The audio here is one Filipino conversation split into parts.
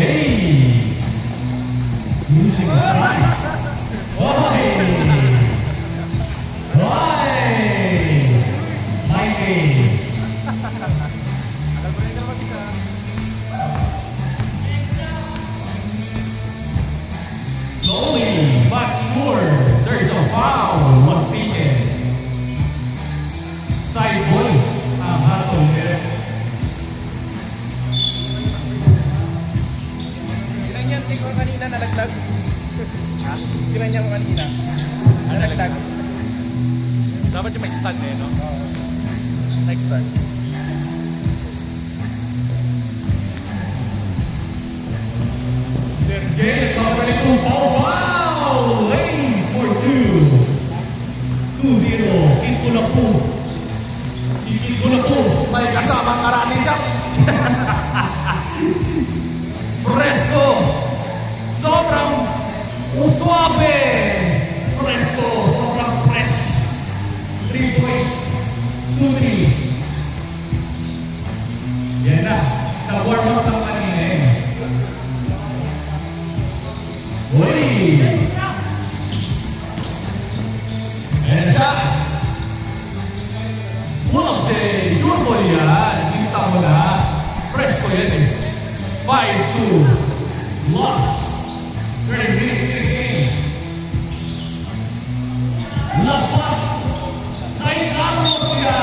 Jay. Using size. Oy. Mikey. Slowly but sure, there is a foul was taken. Side ball ang hatong nila. Ilan yan ko kanina nalaglag? Ha? Ilan yan ko kanina? Nalaglag? Dapat yung may stand eh, no? Oo. Next time. Sergey Pabalik to foul. Lays for 2. 2-0. Kiko na po. Kiko na po. May kasamang karani dyan. Fresco. Sobrang suabe. Fresco. Sobrang fresh. 3 points. 2-3. Yan na. Nag-warm up ng kanina eh. Uy! And shot! Pulte! Yun mo yan! Kita mo na. Fresco yan eh. 5-2. Lost. 30 minutes in the game. Lapas! Naitamo siya!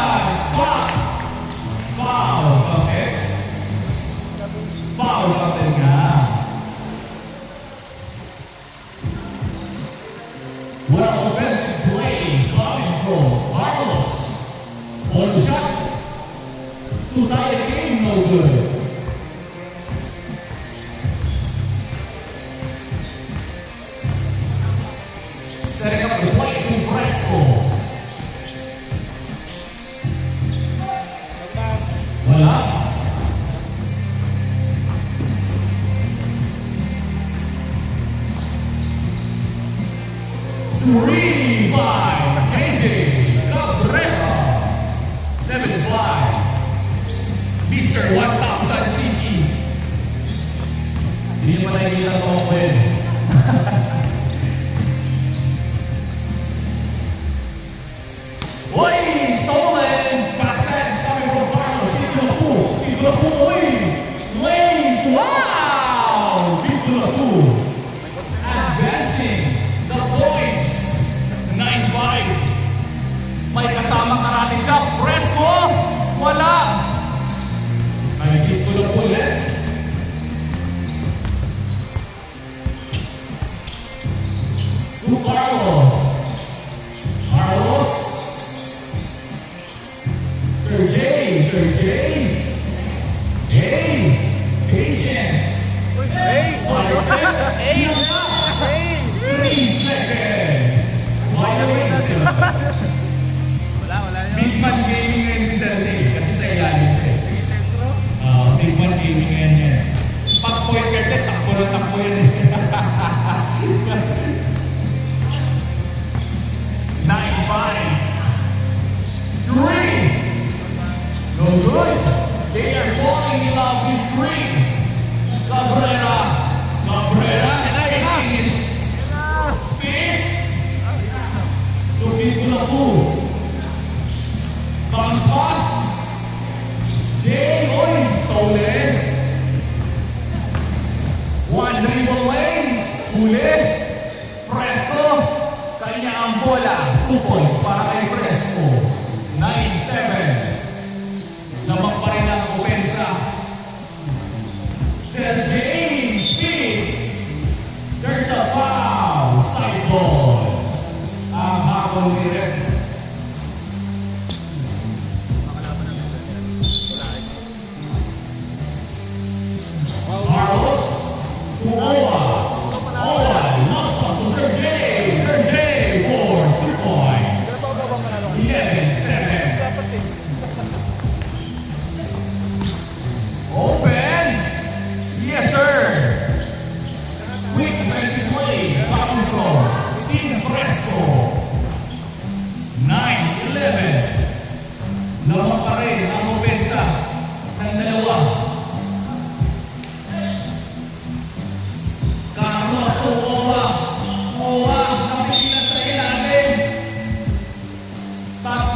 Foul! Foul! Okay? Foul natin nga. Well, offensive play coming from Carlos. On the shot. To tie the game, no good. Setting up the play to Fresco. Wala. Three by KJ Cabrera. 7-5. Mr. 1000cc. Hindi naman nakikita ko ako eh. Oy! Stolen! Fast hands coming from Carlos. Big Lapu. Big Lapu. Oy! Lays! Wow! Big Lapu. Advancing the points. 9-5. May kasama karating siya. Fresco! Wala! Ay, Big Lapu ulit. To Carlos. Carlos. Sergey. Hey, patience. Hey! Hey! Hey! 3 seconds. Wide awake. Wala yan. Big man gaming ngayon si Sergey. Kasi sa ilalim siya. May sentro? Big man gaming ngayon niya. Pag point guard yan, takbo na takbo yan. 9-5. 3. No good. They are falling in love with 3. Cabrera. Taking his speed to Big Lapu. Comes fast. Jay Oy stolen. 1 dribble lanes. Huli. Fresco. Kanya ang bola. 2 points para kay Fresco. 9-7. Lamang pa rin ang opensa. Sergey speed. There's a foul. Side ball. Ang habol ni Red. Carlos. To Owa. Owa. Lost pass to Sergey. Sergey for 2 points. 11-7.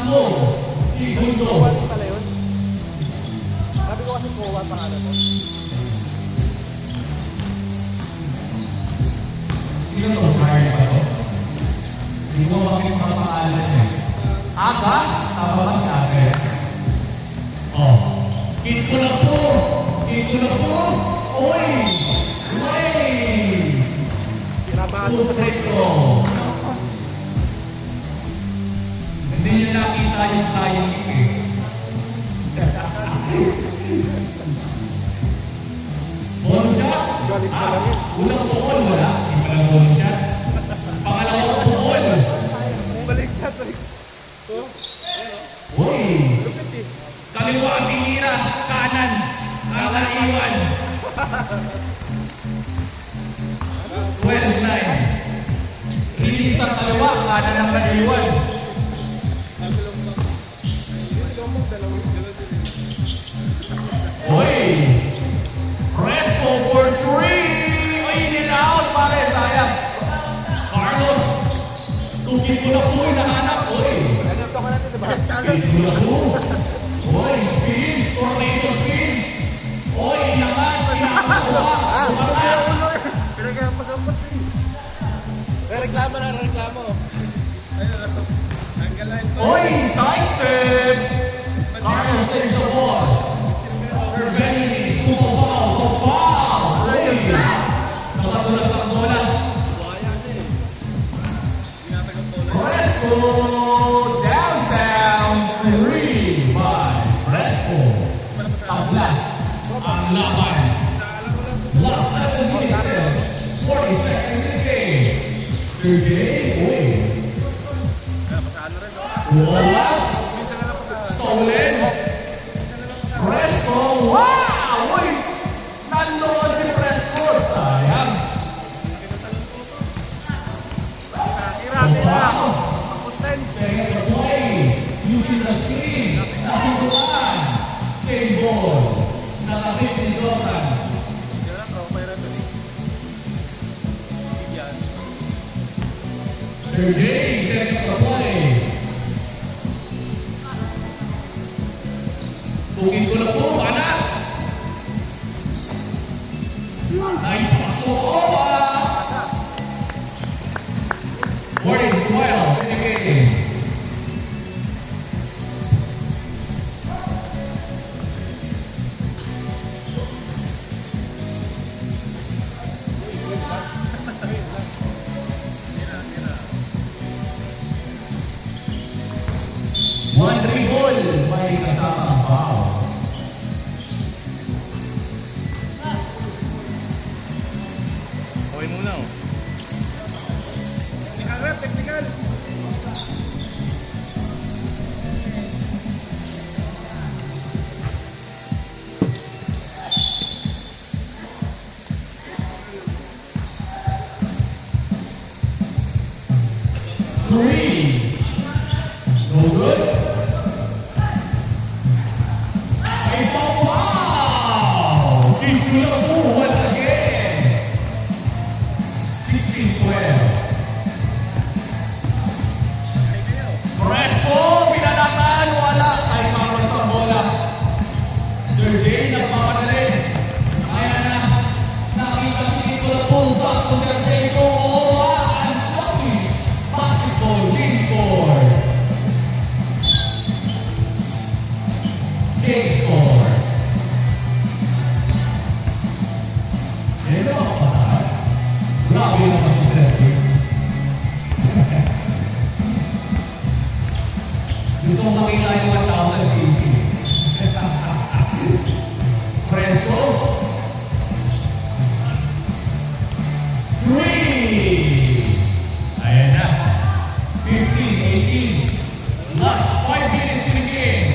Segundo. Kowan pala yun. Sabi ko kasi Kowan pangalan mo. Sino to? Fire ba to? Hindi mo bakit mapangalan niya. Aga? Tama ba si Aga? Oh. Kiko na po! Kiko na po! Oy! Nice! Pinabaso sa Putrito! Hindi niya nakita yung tayong eh. Bonus shot? Galit na lang yun. Unang bukol, wala. Hindi pa lang bonus shot. Pangalawang bukol. Balik na to. Oh, Uy! lupit eh. Kaliwa ang tinira, kanan ang naiwan. 12-9. Rilis ang kaliwa, kanan ang naiwan. Uy! Fresco for 3! Ay, in and out, pare, sayang. Carlos, tugin ko na po, hinahanap. Uy! Ano to ka natin, diba? Tugin ko na po. Uy, spin! Tornado spin! Uy, inaman! Pinakakuha! Sumata! Pinagkapas-apas eh. Reklamo na, reklamo. Uy, sidestep! Carlos takes the ball. Urbanity, Kupal! Uy! Nakatulas ang bola. Fresco downtown 3 by Fresco. Tabla ang laban. Last 7 minutes, 40 seconds in the game. Sergey, uy. Wala. Stolen. Fresco, wow! Uy! Nandoon si Fresco. Sayang. Wow! Second play. Using the screen. Nasubukan. Same ball. Nakabit ni Dotan. Sergey, second play. Tugin ko na po, anak. Nice pass to Owa. 40-12 in the game. One dribble, may kasamang foul. Okay muna oh. Iharap, technical. Three. No good. Ay, wow! Kikulabu once again. 16-12. Fresco, pinalatan, wala. Ay, Carlos ang bola. Sergey, nagpapadali. Kaya na, nakita si Kikulabu, back to their table. Oh, and slowly, basketball, game score. Game score. Ito ang kapasal. Grabe naman si Sergey. Gusto ko makita yung 1,000 CP. Fresco. 3. Ayan na. 15-18. Last 5 minutes in the game.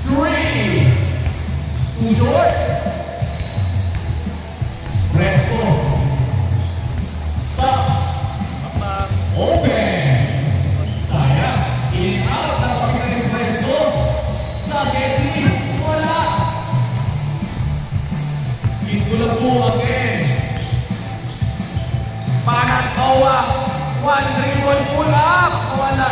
3. Too short. Fresco. Stops. Open. Sayang. In and out. Nakapagkita ni Fresco. Sa Getty. Wala. Kikulabu again. Panat Owa. One dribble pull up. Wala.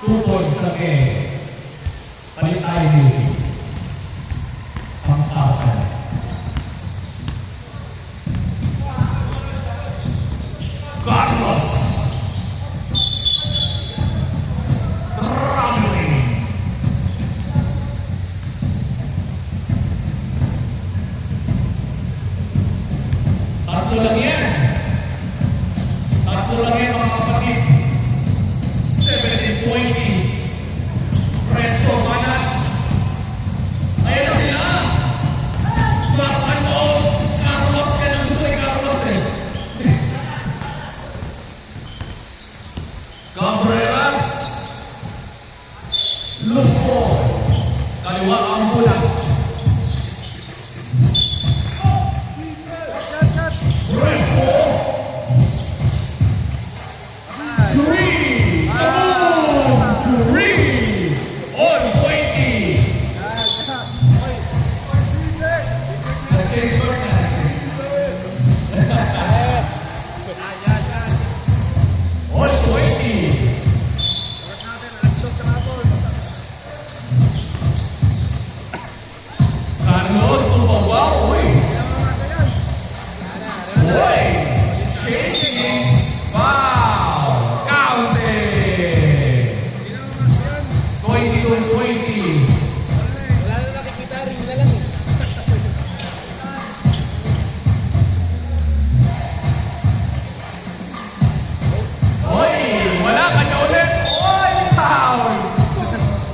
2 points sa game. Palit tayo music. Pang-starter. Carlos. Traveling. Tatlo lang yan. Tatlo lang yan mga kapatid. 17-20. Presto, Manat. Ayan na sila. Swap and all. Carlos, yan ang gusto ni Carlos eh. Cabrera. Lusko. Kaliwa ang bulat. Presto. 3. Kaboom! 3. On 20. On 20. Carlos, tumawa. Uy. Uy. Shaking. Foul. Counting. 20-20. Wala na nakikita, ring na lang eh. Uy. Wala. Kanya ulit. Uy. Foul.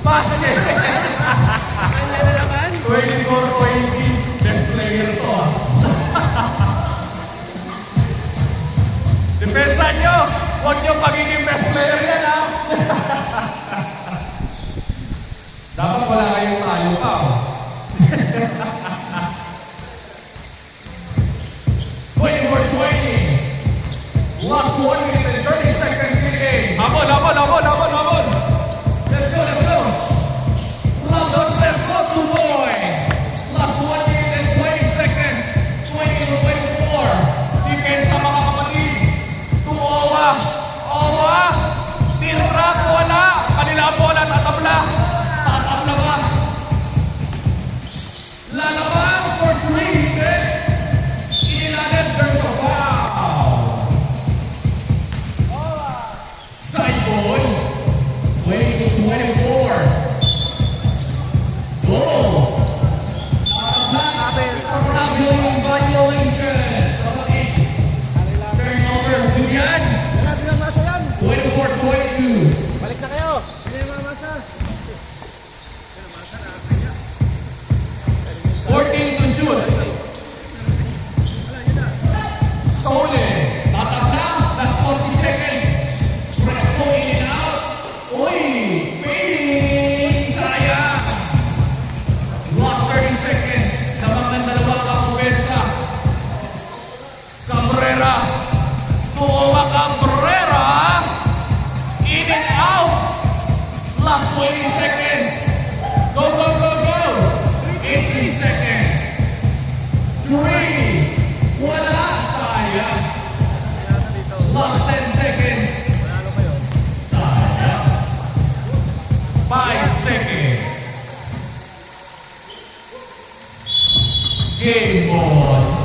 Basket. Kanya na naman. 24-20. Best player to ah. Depensa nyo. Huwag nyo pagiging best player yan ah. Dapat wala kayong tayo pa. Oh. 24-20. Last 1 minute and 30 seconds in the game. Hamon, hamon, hamon, hamon, hamon. Let's go, let's go. Let's go, 2 points. Last 1 minute and 20 seconds. 20-24. Defense sa mga kapatid. Tumawa. Owa. Steel trap, wala. Kanila ang bola, tatabla. Tatabla ba? Lalaban for 3. Inilagan, there's a foul. Side ball. 20-24. Goal. Traveling violation. Kapatid. Turnover. Julian. Wala, pinamasa yan. 24-22. Balik na kayo. Pinamasa. 14 to shoot. Stolen. Tatabla. That's 40 seconds. Presto in and out. Uy! Fading! Sayang! Last 30 seconds. Sabang ng dalawa kapubensa. Cabrera. Tumawa Cabrera. In and out. Last 20 seconds. Go, go, go, go. 18 seconds. 3. Wala. Sayang. Last 10 seconds. Sayang. 5 seconds. Game ball.